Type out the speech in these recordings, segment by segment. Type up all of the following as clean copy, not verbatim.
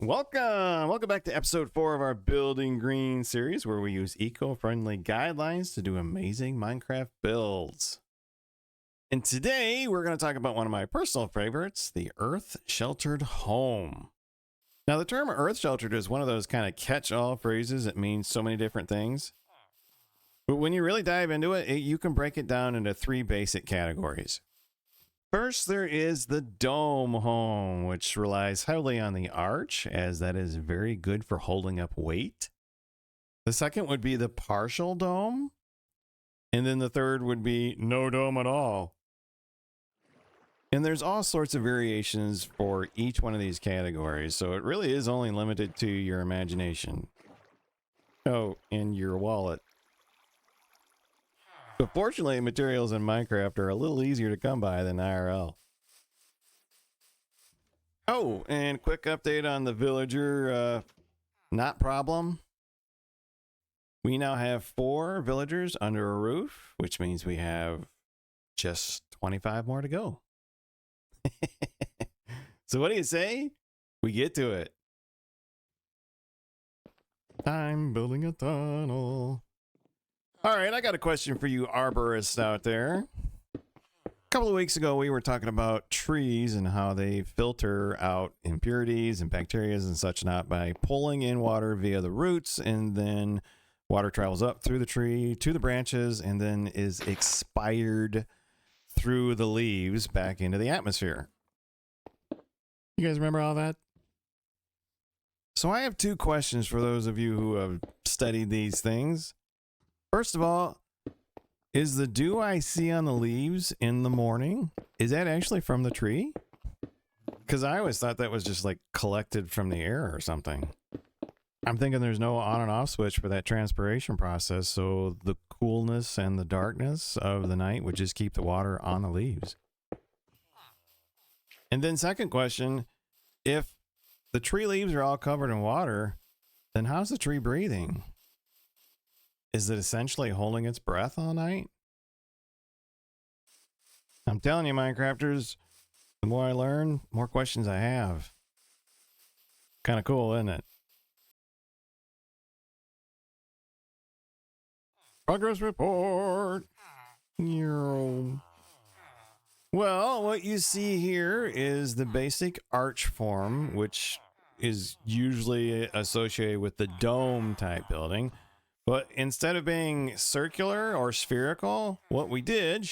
Welcome back to episode 4 of our Building Green series, where we use eco-friendly guidelines to do amazing Minecraft builds. And today we're going to talk about one of my personal favorites, the Earth Sheltered Home. Now, the term Earth Sheltered is one of those kind of catch-all phrases that means so many different things. But when you really dive into it, you can break it down into 3 basic categories. First, there is the dome home, which relies heavily on the arch, as that is very good for holding up weight. The second would be the partial dome. And then the third would be no dome at all. And there's all sorts of variations for each one of these categories, so it really is only limited to your imagination. Oh, and your wallet. But fortunately, materials in Minecraft are a little easier to come by than IRL. Oh, and quick update on the villager not problem. We now have 4 villagers under a roof, which means we have just 25 more to go. So what do you say? We get to it. I'm building a tunnel. All right, I got a question for you arborists out there. A couple of weeks ago, we were talking about trees and how they filter out impurities and bacteria and such not by pulling in water via the roots, and then water travels up through the tree to the branches and then is expired through the leaves back into the atmosphere. You guys remember all that? So I have 2 questions for those of you who have studied these things. First of all, is the dew I see on the leaves in the morning, is that actually from the tree? Because I always thought that was just like collected from the air or something. I'm thinking there's no on and off switch for that transpiration process, so the coolness and the darkness of the night would just keep the water on the leaves. And then second question, if the tree leaves are all covered in water, then how's the tree breathing? Is it essentially holding its breath all night? I'm telling you, Minecrafters, the more I learn, more questions I have. Kind of cool, isn't it? Progress report. Well, what you see here is the basic arch form, which is usually associated with the dome type building. But instead of being circular or spherical, what we did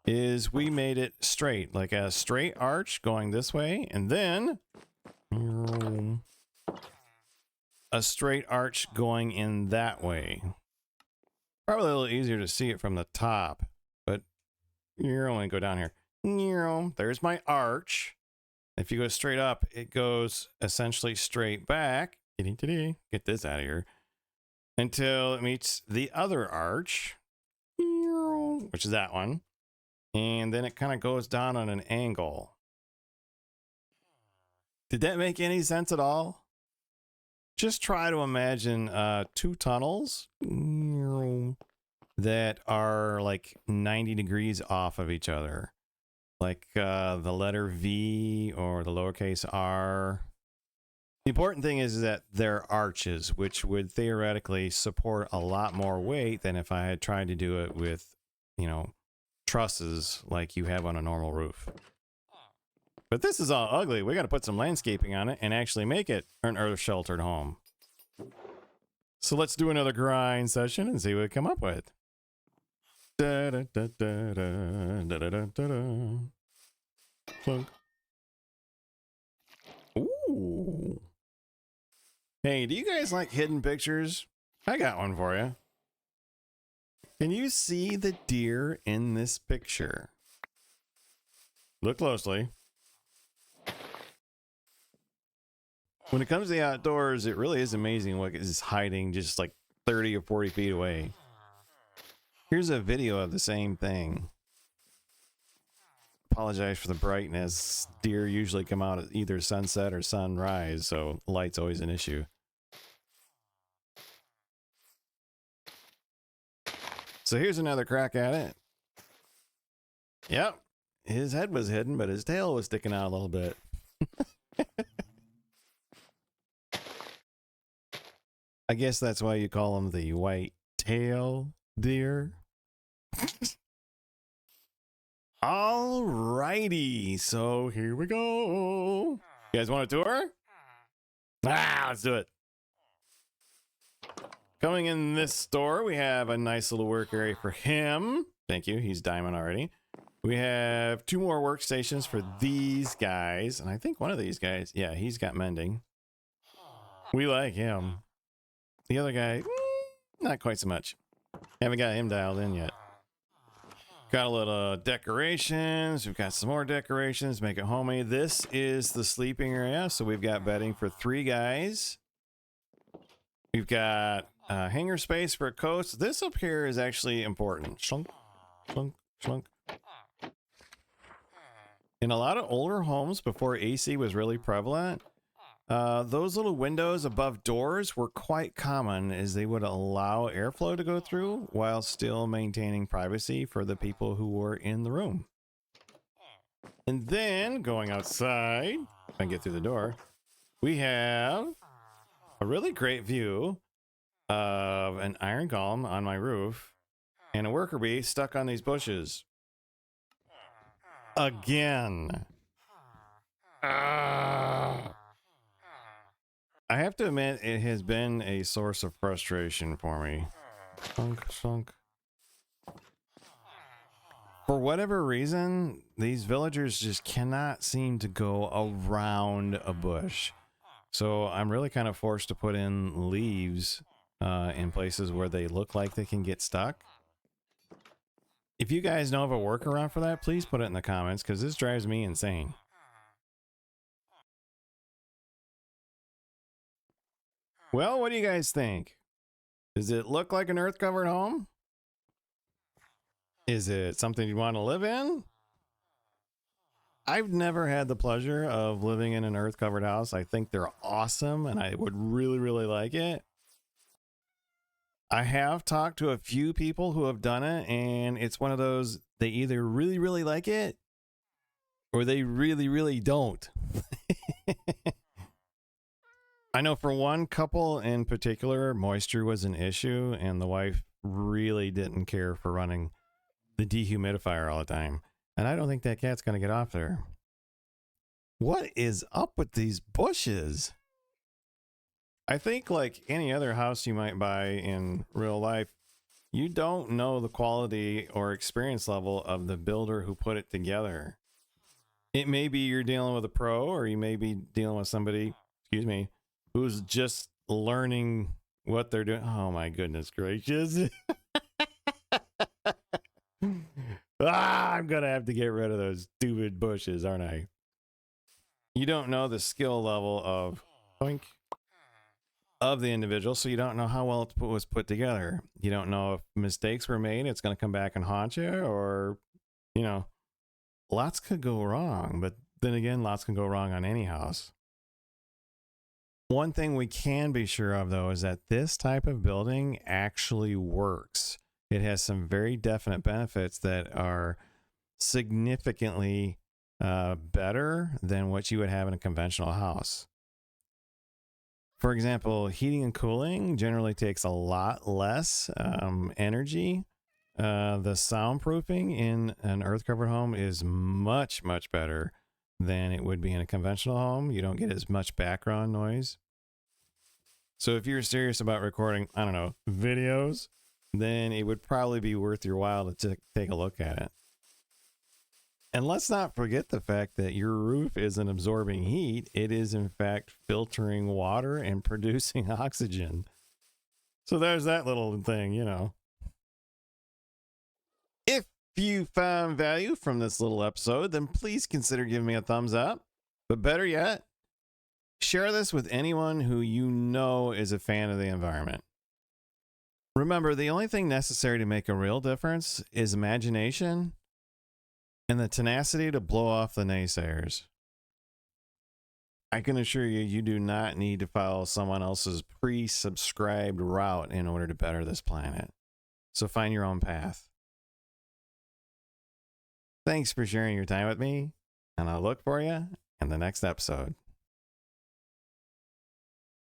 is we made it straight, like a straight arch going this way, and then a straight arch going in that way. Probably a little easier to see it from the top, but you're only go down here. There's my arch. If you go straight up, it goes essentially straight back. Get this out of here. Until it meets the other arch, which is that one. And then it kind of goes down on an angle. Did that make any sense at all? Just try to imagine 2 tunnels that are like 90 degrees off of each other. Like the letter V or the lowercase r. The important thing is that they're arches, which would theoretically support a lot more weight than if I had tried to do it with, trusses like you have on a normal roof. But this is all ugly. We got to put some landscaping on it and actually make it an earth-sheltered home. So let's do another grind session and see what we come up with. Da, da, da, da, da, da, da, da, da. Plunk. Ooh. Hey, do you guys like hidden pictures? I got one for you. Can you see the deer in this picture? Look closely. When it comes to the outdoors, it really is amazing what is hiding just like 30 or 40 feet away. Here's a video of the same thing. Apologize for the brightness. Deer usually come out at either sunset or sunrise, so light's always an issue. So here's another crack at it. Yep. His head was hidden, but his tail was sticking out a little bit. I guess that's why you call them the white tail deer. Alrighty, so here we go. You guys want a tour? Let's do it. Coming in this store, we have a nice little work area for him. Thank you, he's diamond already. We have 2 more workstations for these guys. And I think one of these guys, yeah, he's got mending. We like him. The other guy, not quite so much. Haven't got him dialed in yet. Got a little decorations. We've got some more decorations. Make it homey. This is the sleeping area. So we've got bedding for 3 guys. We've got hangar space for coats. This up here is actually important. Slunk, slunk, slunk. In a lot of older homes before AC was really prevalent, those little windows above doors were quite common, as they would allow airflow to go through while still maintaining privacy for the people who were in the room. And then going outside, if I can get through the door, we have a really great view of an iron golem on my roof and a worker bee stuck on these bushes. Again. I have to admit, it has been a source of frustration for me. Slunk, slunk. For whatever reason, these villagers just cannot seem to go around a bush. So I'm really kind of forced to put in leaves in places where they look like they can get stuck. If you guys know of a workaround for that, please put it in the comments, because this drives me insane. Well, what do you guys think? Does it look like an earth-covered home? Is it something you want to live in? I've never had the pleasure of living in an earth-covered house. I think they're awesome, and I would really, really like it. I have talked to a few people who have done it, and it's one of those, they either really, really like it, or they really, really don't. I know for one couple in particular, moisture was an issue, and the wife really didn't care for running the dehumidifier all the time. And I don't think that cat's going to get off there. What is up with these bushes? I think like any other house you might buy in real life, you don't know the quality or experience level of the builder who put it together. It may be you're dealing with a pro, or you may be dealing with somebody, excuse me, who's just learning what they're doing. Oh my goodness gracious. I'm gonna have to get rid of those stupid bushes, aren't I? You don't know the skill level of the individual, so you don't know how well it was put together. You don't know if mistakes were made, it's going to come back and haunt you, or, you know, lots could go wrong. But then again, lots can go wrong on any house. One thing we can be sure of, though, is that this type of building actually works. It has some very definite benefits that are significantly better than what you would have in a conventional house. For example, heating and cooling generally takes a lot less energy. The soundproofing in an earth-covered home is much, much better than it would be in a conventional home. You don't get as much background noise. So if you're serious about recording, I don't know, videos, then it would probably be worth your while to take a look at it. And let's not forget the fact that your roof isn't absorbing heat. It is, in fact, filtering water and producing oxygen. So there's that little thing, you know. If you found value from this little episode, then please consider giving me a thumbs up. But better yet, share this with anyone who you know is a fan of the environment. Remember, the only thing necessary to make a real difference is imagination and the tenacity to blow off the naysayers. I can assure you, you do not need to follow someone else's pre-subscribed route in order to better this planet. So find your own path. Thanks for sharing your time with me, and I'll look for you in the next episode.